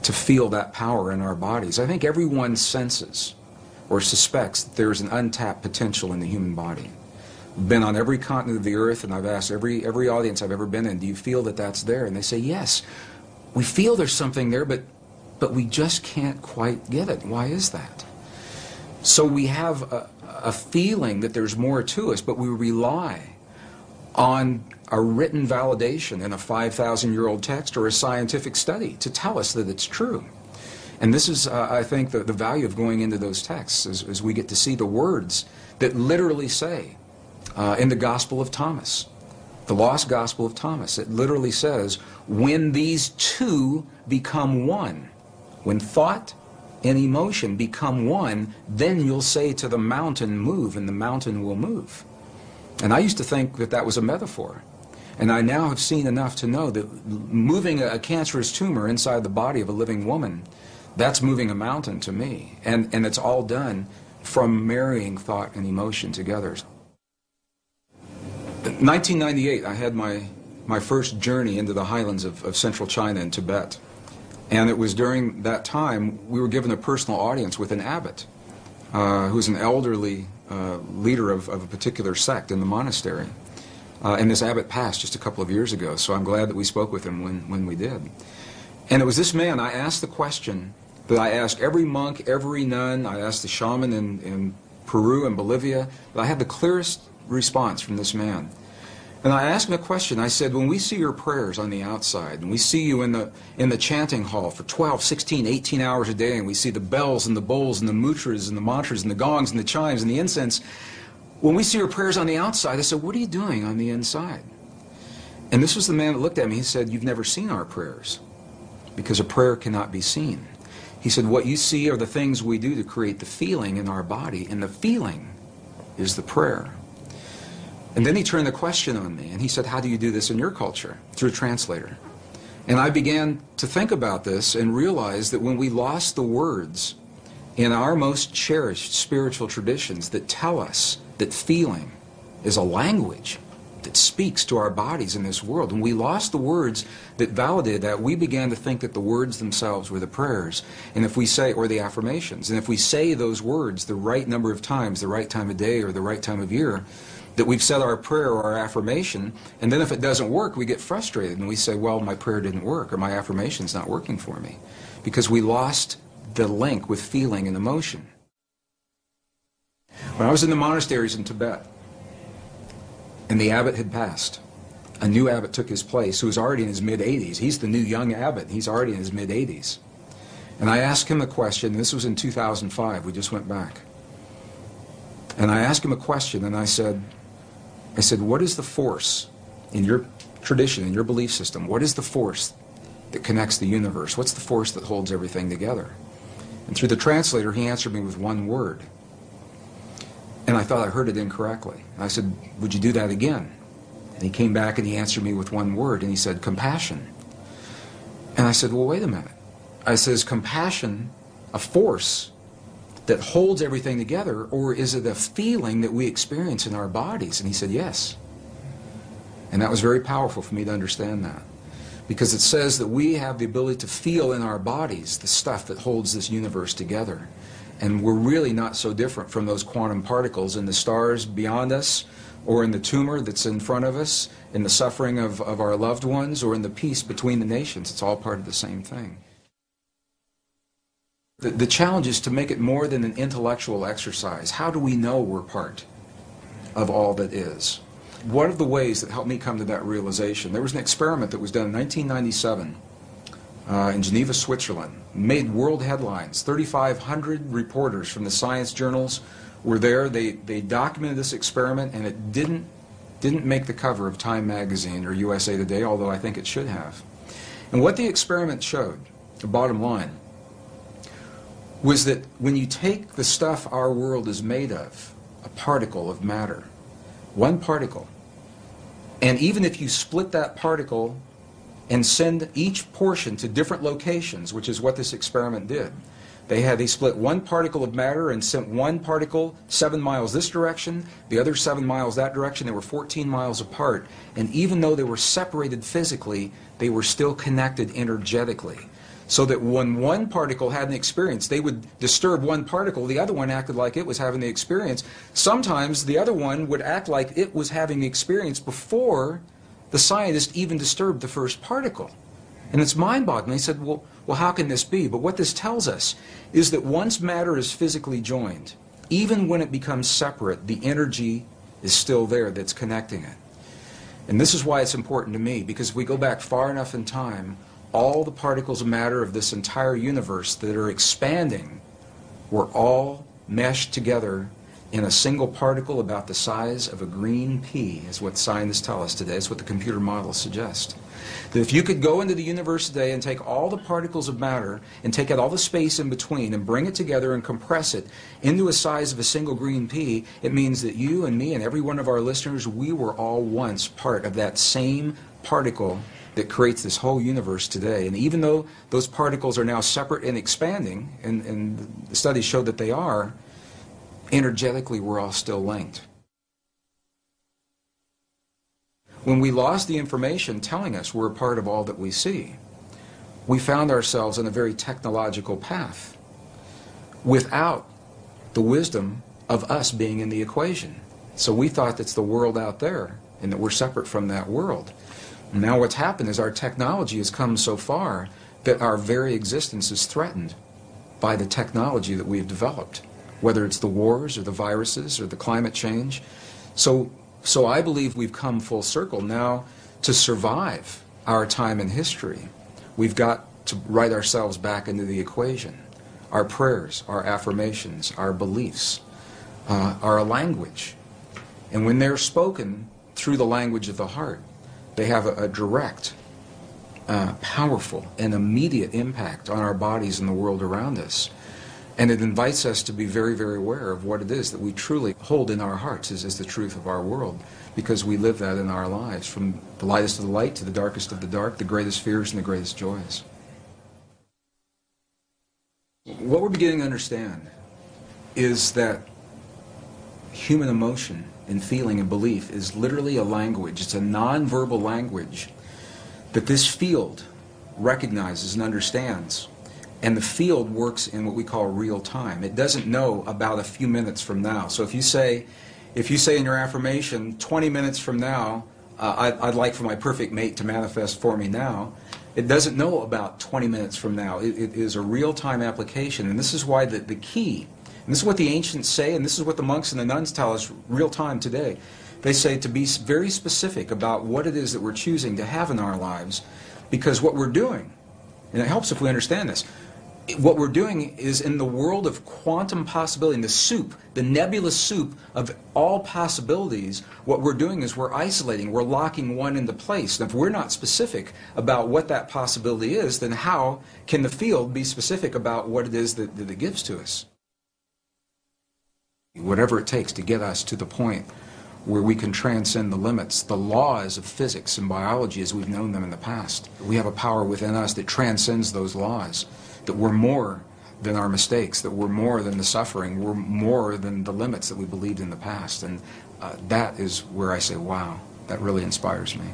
to feel that power in our bodies. I think everyone senses or suspects that there's an untapped potential in the human body. I've been on every continent of the earth, and I've asked every audience I've ever been in, do you feel that that's there? And they say, yes, we feel there's something there, but we just can't quite get it. Why is that? So we have a feeling that there's more to us, but we rely on a written validation in a 5,000-year-old text or a scientific study to tell us that it's true. And this is, I think, the value of going into those texts, is we get to see the words that literally say, in the Gospel of Thomas, the lost Gospel of Thomas, it literally says, when these two become one, when thought and emotion become one, then you'll say to the mountain, move, and the mountain will move. And I used to think that that was a metaphor. And I now have seen enough to know that moving a cancerous tumor inside the body of a living woman, that's moving a mountain to me. And it's all done from marrying thought and emotion together. In 1998, I had my first journey into the highlands of central China and Tibet. And it was during that time we were given a personal audience with an abbot, who was an elderly leader of a particular sect in the monastery. And this abbot passed just a couple of years ago, so I'm glad that we spoke with him when we did. And it was this man, I asked the question that I asked every monk, every nun, I asked the shaman in Peru and Bolivia, but I had the clearest response from this man. And I asked him a question. I said, when we see your prayers on the outside, and we see you in the chanting hall for 12, 16, 18 hours a day, and we see the bells and the bowls and the mudras and the mantras and the gongs and the chimes and the incense, when we see your prayers on the outside, I said, what are you doing on the inside? And this was the man that looked at me. He said, you've never seen our prayers, because a prayer cannot be seen. He said, what you see are the things we do to create the feeling in our body, and the feeling is the prayer. And then he turned the question on me, and he said, how do you do this in your culture? Through a translator. And I began to think about this and realize that when we lost the words in our most cherished spiritual traditions that tell us that feeling is a language that speaks to our bodies in this world, and we lost the words that validated that, we began to think that the words themselves were the prayers, and if we say, or the affirmations, and if we say those words the right number of times, the right time of day or the right time of year, that we've said our prayer or our affirmation, and then if it doesn't work, we get frustrated and we say, well, my prayer didn't work, or my affirmation's not working for me, because we lost the link with feeling and emotion. When I was in the monasteries in Tibet, and the abbot had passed, a new abbot took his place, who was already in his mid-80s. He's the new young abbot. He's already in his mid-80s. And I asked him a question, and this was in 2005, we just went back. And I asked him a question, and I said, what is the force in your tradition, in your belief system? What is the force that connects the universe? What's the force that holds everything together? And through the translator, he answered me with one word. And I thought I heard it incorrectly. And I said, would you do that again? And he came back and he answered me with one word, and he said, compassion. And I said, well, wait a minute. I said, is compassion a force that holds everything together, or is it a feeling that we experience in our bodies? And he said, yes. And that was very powerful for me to understand that, because it says that we have the ability to feel in our bodies the stuff that holds this universe together. And we're really not so different from those quantum particles in the stars beyond us, or in the tumor that's in front of us, in the suffering of our loved ones, or in the peace between the nations. It's all part of the same thing. The challenge is to make it more than an intellectual exercise. How do we know we're part of all that is? One of the ways that helped me come to that realization, there was an experiment that was done in 1997 in Geneva, Switzerland. Made world headlines. 3,500 reporters from the science journals were there. They documented this experiment, and it didn't make the cover of Time magazine or USA Today, although I think it should have. And what the experiment showed, the bottom line, was that when you take the stuff our world is made of, a particle of matter, one particle, and even if you split that particle and send each portion to different locations, which is what this experiment did, they split one particle of matter and sent one particle 7 miles this direction, the other 7 miles that direction. They were 14 miles apart, and even though they were separated physically, they were still connected energetically. So that when one particle had an experience, they would disturb one particle, the other one acted like it was having the experience. Sometimes the other one would act like it was having the experience before the scientist even disturbed the first particle. And it's mind-boggling. He said, well, how can this be? But what this tells us is that once matter is physically joined, even when it becomes separate, the energy is still there that's connecting it. And this is why it's important to me, because if we go back far enough in time, all the particles of matter of this entire universe that are expanding were all meshed together in a single particle about the size of a green pea, is what scientists tell us today. It's what the computer models suggest. That if you could go into the universe today and take all the particles of matter and take out all the space in between and bring it together and compress it into a size of a single green pea, it means that you and me and every one of our listeners, we were all once part of that same particle that creates this whole universe today. And even though those particles are now separate and expanding, and the studies show that they are, energetically we're all still linked. When we lost the information telling us we're a part of all that we see, we found ourselves on a very technological path without the wisdom of us being in the equation. So we thought that's the world out there and that we're separate from that world. Now what's happened is our technology has come so far that our very existence is threatened by the technology that we've developed, whether it's the wars or the viruses or the climate change. So I believe we've come full circle now to survive our time in history. We've got to write ourselves back into the equation. Our prayers, our affirmations, our beliefs, our language. And when they're spoken through the language of the heart, they have a direct, powerful, and immediate impact on our bodies and the world around us. And it invites us to be very, very aware of what it is that we truly hold in our hearts as the truth of our world, because we live that in our lives, from the lightest of the light to the darkest of the dark, the greatest fears and the greatest joys. What we're beginning to understand is that human emotion and feeling and belief is literally a language. It's a non-verbal language that this field recognizes and understands. And the field works in what we call real time. It doesn't know about a few minutes from now. So if you say in your affirmation, 20 minutes from now, I'd like for my perfect mate to manifest for me now, it doesn't know about 20 minutes from now. It is a real-time application. And this is why the key, and this is what the ancients say, and this is what the monks and the nuns tell us real-time today. They say to be very specific about what it is that we're choosing to have in our lives, because what we're doing, and it helps if we understand this, what we're doing is in the world of quantum possibility, in the soup, the nebulous soup of all possibilities, what we're doing is we're isolating, we're locking one into place. And if we're not specific about what that possibility is, then how can the field be specific about what it is that it gives to us? Whatever it takes to get us to the point where we can transcend the limits, the laws of physics and biology as we've known them in the past. We have a power within us that transcends those laws, that we're more than our mistakes, that we're more than the suffering, we're more than the limits that we believed in the past. And that is where I say, wow, that really inspires me.